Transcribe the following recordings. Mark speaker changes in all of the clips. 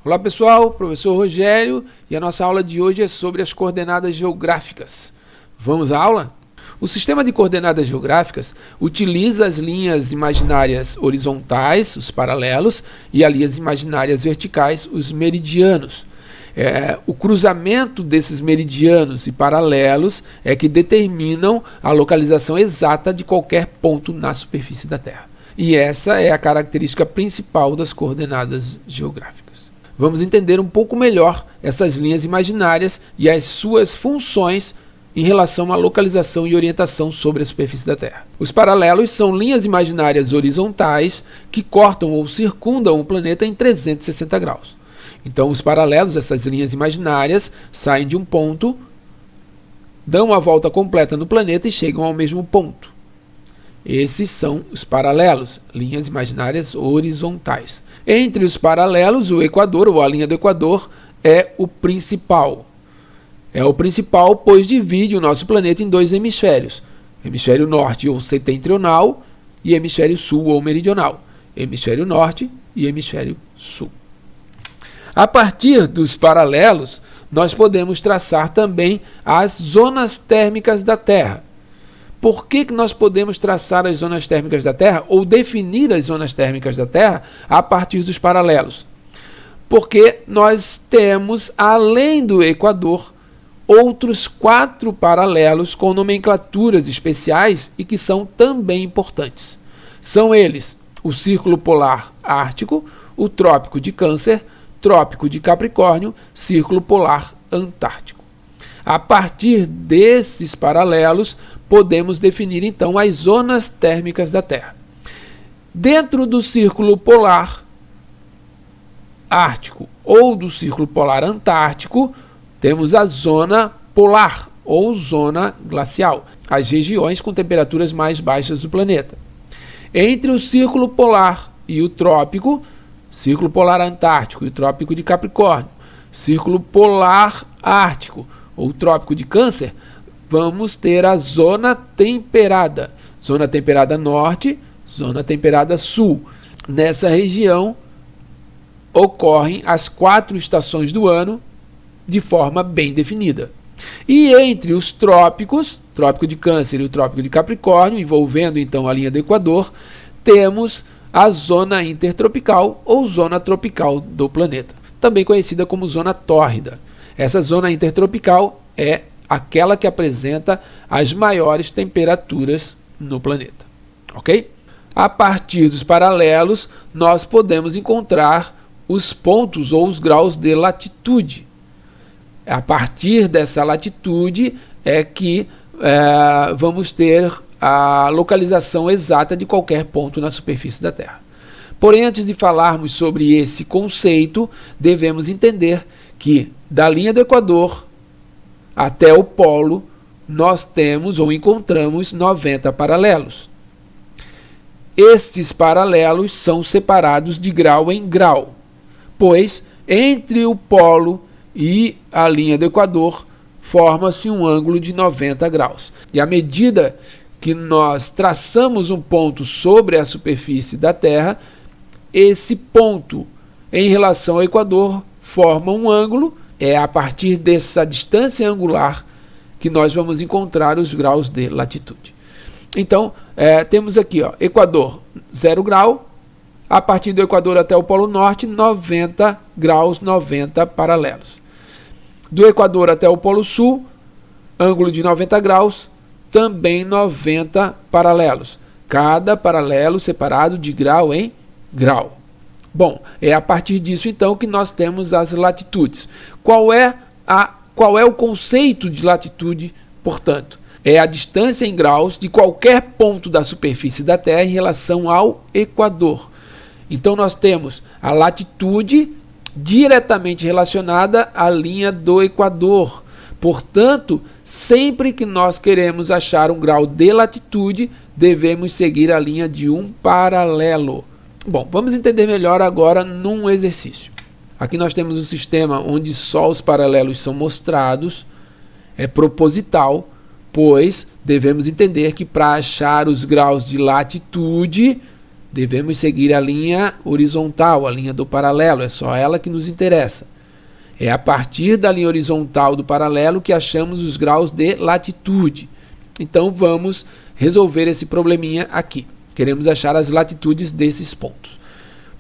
Speaker 1: Olá pessoal, professor Rogério, e a nossa aula de hoje é sobre as coordenadas geográficas. Vamos à aula? O sistema de coordenadas geográficas utiliza as linhas imaginárias horizontais, os paralelos, e as linhas imaginárias verticais, os meridianos. O cruzamento desses meridianos e paralelos é que determinam a localização exata de qualquer ponto na superfície da Terra. E essa é a característica principal das coordenadas geográficas. Vamos entender um pouco melhor essas linhas imaginárias e as suas funções em relação à localização e orientação sobre a superfície da Terra. Os paralelos são linhas imaginárias horizontais que cortam ou circundam o planeta em 360 graus. Então, os paralelos, essas linhas imaginárias, saem de um ponto, dão a volta completa no planeta e chegam ao mesmo ponto. Esses são os paralelos, linhas imaginárias horizontais. Entre os paralelos, o equador, ou a linha do equador, é o principal. É o principal, pois divide o nosso planeta em dois hemisférios. Hemisfério norte ou setentrional e hemisfério sul ou meridional. Hemisfério norte e hemisfério sul. A partir dos paralelos, nós podemos traçar também as zonas térmicas da Terra. Por que nós podemos traçar as zonas térmicas da Terra ou definir as zonas térmicas da Terra a partir dos paralelos? Porque nós temos, além do equador, outros 4 paralelos com nomenclaturas especiais e que são também importantes. São eles o Círculo Polar Ártico, o Trópico de Câncer, Trópico de Capricórnio, Círculo Polar Antártico. A partir desses paralelos, podemos definir então as zonas térmicas da Terra. Dentro do Círculo Polar Ártico ou do Círculo Polar Antártico, temos a zona polar ou zona glacial, as regiões com temperaturas mais baixas do planeta. Entre o Círculo Polar e o Trópico, Círculo Polar Antártico e o Trópico de Capricórnio, Círculo Polar Ártico ou Trópico de Câncer, vamos ter a zona temperada norte, zona temperada sul. Nessa região ocorrem as 4 estações do ano de forma bem definida. E entre os trópicos, Trópico de Câncer e o Trópico de Capricórnio, envolvendo então a linha do Equador, temos a zona intertropical ou zona tropical do planeta, também conhecida como zona tórrida. Essa zona intertropical é aquela que apresenta as maiores temperaturas no planeta. Ok? A partir dos paralelos, nós podemos encontrar os pontos ou os graus de latitude. A partir dessa latitude é que vamos ter a localização exata de qualquer ponto na superfície da Terra. Porém, antes de falarmos sobre esse conceito, devemos entender que da linha do Equador até o polo, nós temos ou encontramos 90 paralelos. Estes paralelos são separados de grau em grau, pois entre o polo e a linha do Equador forma-se um ângulo de 90 graus. E à medida que nós traçamos um ponto sobre a superfície da Terra, esse ponto em relação ao Equador forma um ângulo. É a partir dessa distância angular que nós vamos encontrar os graus de latitude. Então, temos aqui, Equador, 0 grau. A partir do Equador até o Polo Norte, 90 graus, 90 paralelos. Do Equador até o Polo Sul, ângulo de 90 graus, também 90 paralelos. Cada paralelo separado de grau em grau. Bom, é a partir disso então que nós temos as latitudes. Qual é o conceito de latitude, portanto? É a distância em graus de qualquer ponto da superfície da Terra em relação ao Equador. Então nós temos a latitude diretamente relacionada à linha do Equador. Portanto, sempre que nós queremos achar um grau de latitude, devemos seguir a linha de um paralelo. Bom, vamos entender melhor agora num exercício. Aqui nós temos um sistema onde só os paralelos são mostrados. É proposital, pois devemos entender que para achar os graus de latitude, devemos seguir a linha horizontal, a linha do paralelo, é só ela que nos interessa. É a partir da linha horizontal do paralelo que achamos os graus de latitude. Então vamos resolver esse probleminha aqui. Queremos achar as latitudes desses pontos.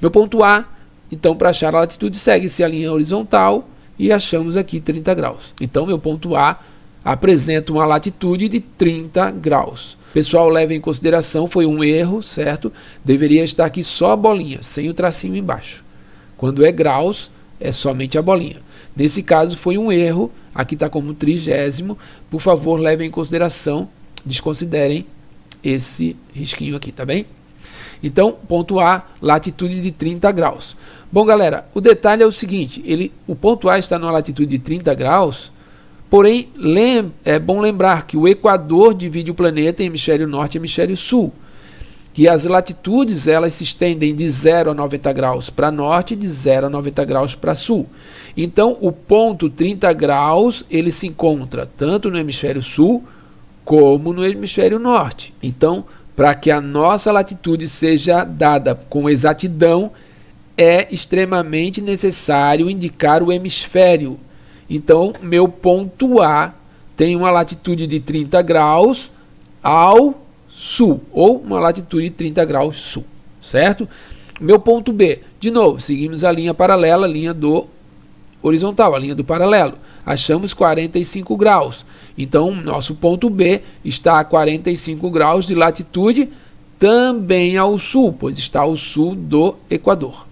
Speaker 1: Meu ponto A, então, para achar a latitude, segue-se a linha horizontal e achamos aqui 30 graus. Então, meu ponto A apresenta uma latitude de 30 graus. Pessoal, leve em consideração, foi um erro, certo? Deveria estar aqui só a bolinha, sem o tracinho embaixo. Quando é graus, é somente a bolinha. Nesse caso, foi um erro, aqui está como 30º. Por favor, levem em consideração, desconsiderem esse risquinho aqui, tá bem? Então, ponto A, latitude de 30 graus. Bom, galera, o detalhe é o seguinte, o ponto A está numa latitude de 30 graus, porém, é bom lembrar que o Equador divide o planeta em hemisfério norte e hemisfério sul, que as latitudes elas se estendem de 0 a 90 graus para norte e de 0 a 90 graus para sul. Então, o ponto 30 graus, ele se encontra tanto no hemisfério sul como no hemisfério norte. Então, para que a nossa latitude seja dada com exatidão, é extremamente necessário indicar o hemisfério. Então, meu ponto A tem uma latitude de 30 graus ao sul, ou uma latitude de 30 graus sul, certo? Meu ponto B, de novo, seguimos a linha paralela, a linha do horizontal, a linha do paralelo. Achamos 45 graus. Então, nosso ponto B está a 45 graus de latitude também ao sul, pois está ao sul do Equador.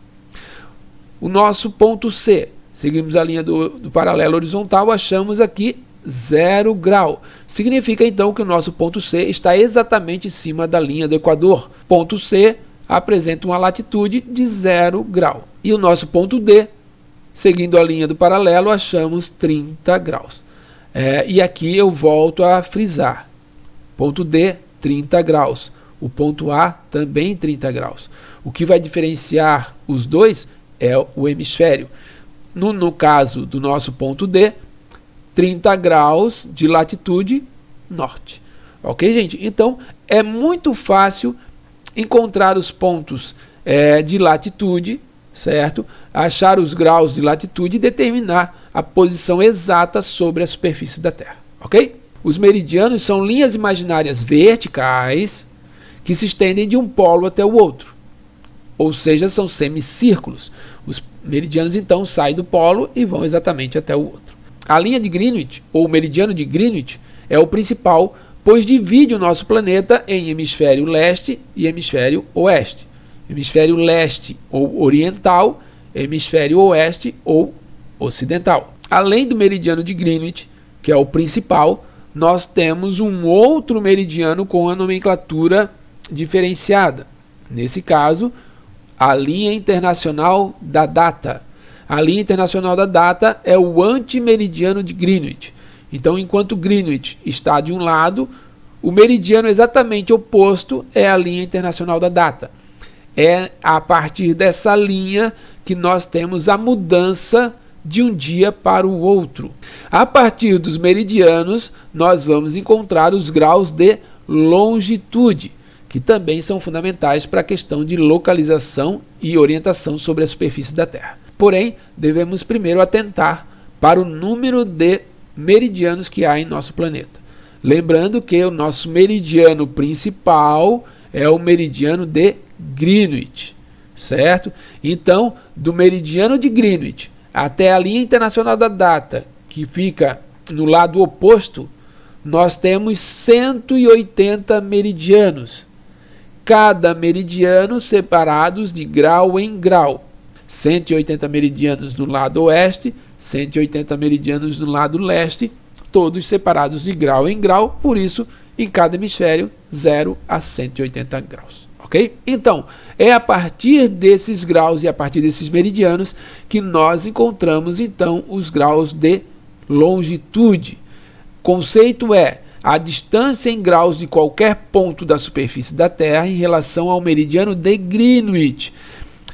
Speaker 1: O nosso ponto C, seguimos a linha do paralelo horizontal, achamos aqui 0 grau. Significa então que o nosso ponto C está exatamente em cima da linha do Equador. Ponto C apresenta uma latitude de 0 grau. E o nosso ponto D, seguindo a linha do paralelo, achamos 30 graus. E aqui eu volto a frisar. Ponto D, 30 graus. O ponto A, também 30 graus. O que vai diferenciar os dois é o hemisfério. No caso do nosso ponto D, 30 graus de latitude norte. Ok, gente? Então, é muito fácil encontrar os pontos de latitude, certo? Achar os graus de latitude e determinar a posição exata sobre a superfície da Terra, ok? Os meridianos são linhas imaginárias verticais que se estendem de um polo até o outro, ou seja, são semicírculos. Os meridianos então saem do polo e vão exatamente até o outro. A linha de Greenwich, ou meridiano de Greenwich, é o principal, pois divide o nosso planeta em hemisfério leste e hemisfério oeste. Hemisfério leste ou oriental, hemisfério oeste ou ocidental. Além do meridiano de Greenwich, que é o principal, nós temos um outro meridiano com a nomenclatura diferenciada. Nesse caso, a linha internacional da data. A linha internacional da data é o antimeridiano de Greenwich. Então, enquanto Greenwich está de um lado, o meridiano exatamente oposto é a linha internacional da data. É a partir dessa linha que nós temos a mudança de um dia para o outro. A partir dos meridianos, nós vamos encontrar os graus de longitude, que também são fundamentais para a questão de localização e orientação sobre a superfície da Terra. Porém, devemos primeiro atentar para o número de meridianos que há em nosso planeta. Lembrando que o nosso meridiano principal é o meridiano de Greenwich, certo? Então, do meridiano de Greenwich até a linha internacional da data, que fica no lado oposto, nós temos 180 meridianos. Cada meridiano separados de grau em grau. 180 meridianos no lado oeste, 180 meridianos no lado leste, todos separados de grau em grau, por isso, em cada hemisfério, 0 a 180 graus. Ok? Então, é a partir desses graus e a partir desses meridianos que nós encontramos, então, os graus de longitude. Conceito é a distância em graus de qualquer ponto da superfície da Terra em relação ao meridiano de Greenwich.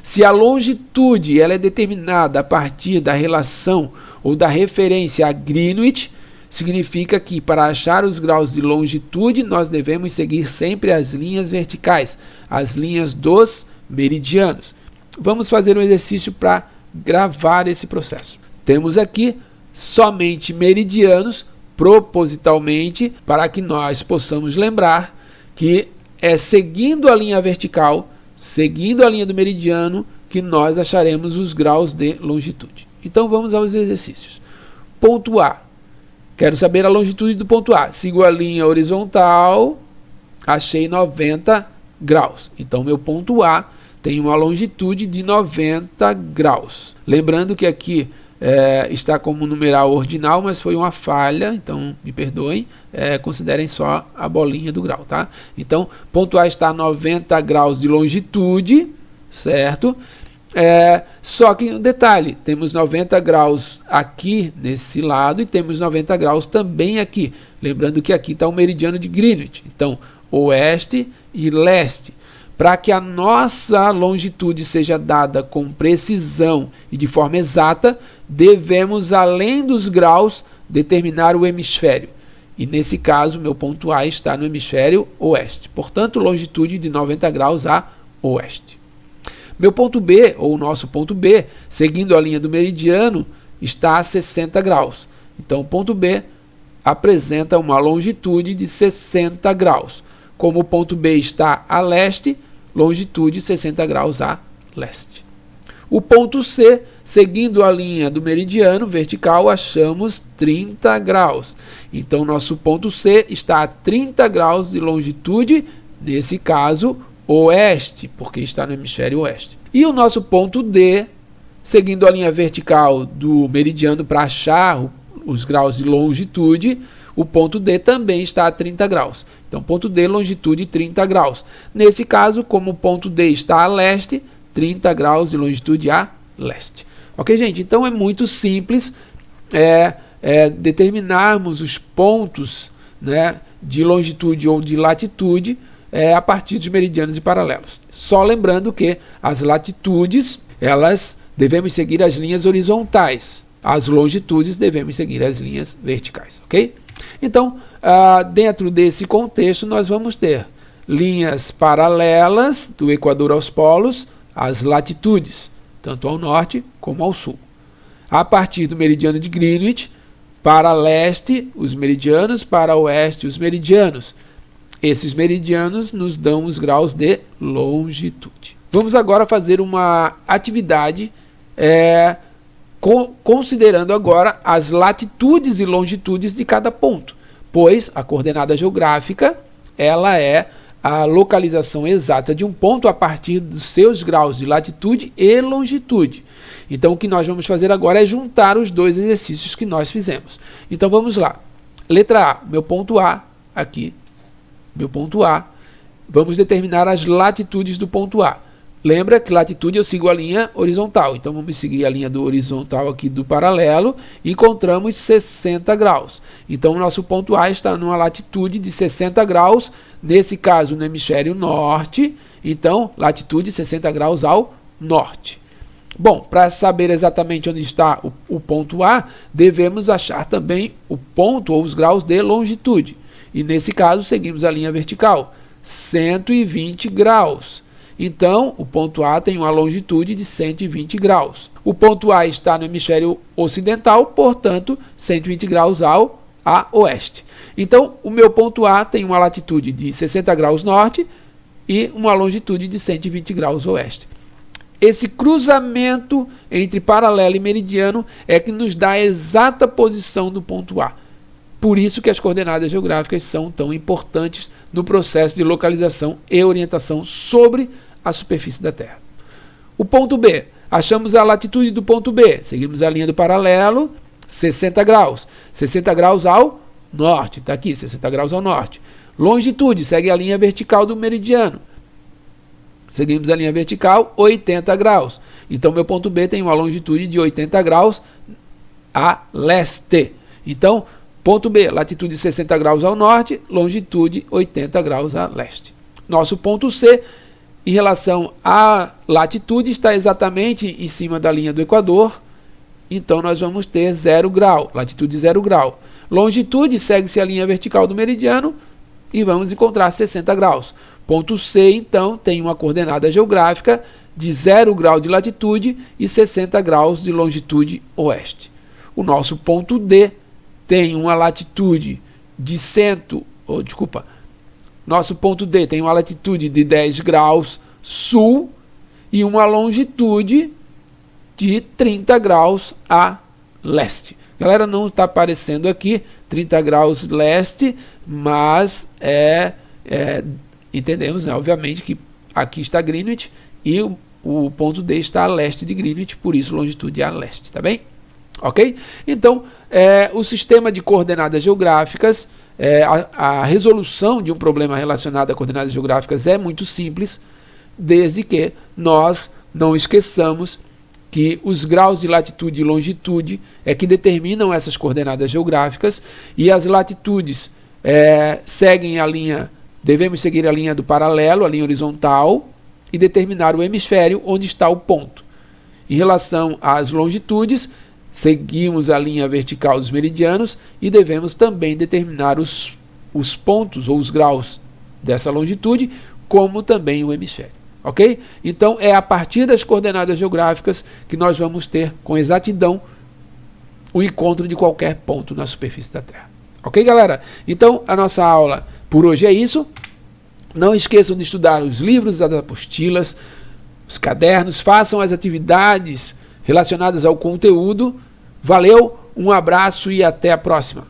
Speaker 1: Se a longitude ela é determinada a partir da relação ou da referência a Greenwich, significa que para achar os graus de longitude, nós devemos seguir sempre as linhas verticais, as linhas dos meridianos. Vamos fazer um exercício para gravar esse processo. Temos aqui somente meridianos, propositalmente, para que nós possamos lembrar que é seguindo a linha vertical, seguindo a linha do meridiano, que nós acharemos os graus de longitude. Então vamos aos exercícios. Ponto A. Quero saber a longitude do ponto A. Sigo a linha horizontal, achei 90 graus. Então meu ponto A tem uma longitude de 90 graus. Lembrando que aqui está como numeral ordinal, mas foi uma falha, então me perdoem, considerem só a bolinha do grau, tá? Então, ponto A está a 90 graus de longitude, certo? Só que um detalhe, temos 90 graus aqui nesse lado e temos 90 graus também aqui. Lembrando que aqui está o meridiano de Greenwich, então oeste e leste. Para que a nossa longitude seja dada com precisão e de forma exata, devemos, além dos graus, determinar o hemisfério. E nesse caso, meu ponto A está no hemisfério oeste. Portanto, longitude de 90 graus a oeste. Meu ponto B, ou o nosso ponto B, seguindo a linha do meridiano, está a 60 graus. Então, o ponto B apresenta uma longitude de 60 graus. Como o ponto B está a leste, longitude 60 graus a leste. O ponto C, seguindo a linha do meridiano vertical, achamos 30 graus. Então, nosso ponto C está a 30 graus de longitude, nesse caso, oeste, porque está no hemisfério oeste. E o nosso ponto D, seguindo a linha vertical do meridiano para achar os graus de longitude, o ponto D também está a 30 graus. Então, ponto D, longitude 30 graus. Nesse caso, como o ponto D está a leste, 30 graus de longitude a leste. Ok, gente? Então, é muito simples determinarmos os pontos, né, de longitude ou de latitude a partir dos meridianos e paralelos. Só lembrando que as latitudes, elas devemos seguir as linhas horizontais. As longitudes devemos seguir as linhas verticais, ok? Então, dentro desse contexto, nós vamos ter linhas paralelas do Equador aos polos, as latitudes, tanto ao norte como ao sul. A partir do meridiano de Greenwich, para leste, os meridianos, para oeste, os meridianos. Esses meridianos nos dão os graus de longitude. Vamos agora fazer uma atividade considerando agora as latitudes e longitudes de cada ponto, pois a coordenada geográfica ela é a localização exata de um ponto a partir dos seus graus de latitude e longitude. Então o que nós vamos fazer agora é juntar os dois exercícios que nós fizemos. Então vamos lá. Letra A, meu ponto A, aqui, meu ponto A. Vamos determinar as latitudes do ponto A. Lembra que latitude eu sigo a linha horizontal, então vamos seguir a linha do horizontal aqui do paralelo e encontramos 60 graus. Então o nosso ponto A está numa latitude de 60 graus, nesse caso no hemisfério norte, então latitude 60 graus ao norte. Bom, para saber exatamente onde está o ponto A, devemos achar também o ponto ou os graus de longitude. E nesse caso seguimos a linha vertical, 120 graus. Então, o ponto A tem uma longitude de 120 graus. O ponto A está no hemisfério ocidental, portanto, 120 graus a oeste. Então, o meu ponto A tem uma latitude de 60 graus norte e uma longitude de 120 graus oeste. Esse cruzamento entre paralelo e meridiano é que nos dá a exata posição do ponto A. Por isso que as coordenadas geográficas são tão importantes no processo de localização e orientação sobre a superfície da Terra. O ponto B. Achamos a latitude do ponto B. Seguimos a linha do paralelo, 60 graus. 60 graus ao norte. Está aqui, 60 graus ao norte. Longitude. Segue a linha vertical do meridiano. Seguimos a linha vertical, 80 graus. Então, meu ponto B tem uma longitude de 80 graus a leste. Então, ponto B, latitude 60 graus ao norte, longitude 80 graus a leste. Nosso ponto C, em relação à latitude, está exatamente em cima da linha do Equador. Então, nós vamos ter 0 grau, latitude 0 grau. Longitude, segue-se a linha vertical do meridiano e vamos encontrar 60 graus. Ponto C, então, tem uma coordenada geográfica de 0 grau de latitude e 60 graus de longitude oeste. O nosso ponto D tem uma latitude de nosso ponto D tem uma latitude de 10 graus sul e uma longitude de 30 graus a leste. Galera, não está aparecendo aqui 30 graus leste, mas entendemos, né, obviamente, que aqui está Greenwich e o ponto D está a leste de Greenwich, por isso longitude é a leste, tá bem? Ok? Então, o sistema de coordenadas geográficas, a resolução de um problema relacionado a coordenadas geográficas é muito simples, desde que nós não esqueçamos que os graus de latitude e longitude é que determinam essas coordenadas geográficas, e as latitudes devemos seguir a linha do paralelo, a linha horizontal, e determinar o hemisfério onde está o ponto. Em relação às longitudes, seguimos a linha vertical dos meridianos e devemos também determinar os pontos ou os graus dessa longitude, como também o hemisfério. Ok? Então, é a partir das coordenadas geográficas que nós vamos ter com exatidão o encontro de qualquer ponto na superfície da Terra. Ok, galera? Então, a nossa aula por hoje é isso. Não esqueçam de estudar os livros, as apostilas, os cadernos, façam as atividades relacionadas ao conteúdo. Valeu, um abraço e até a próxima.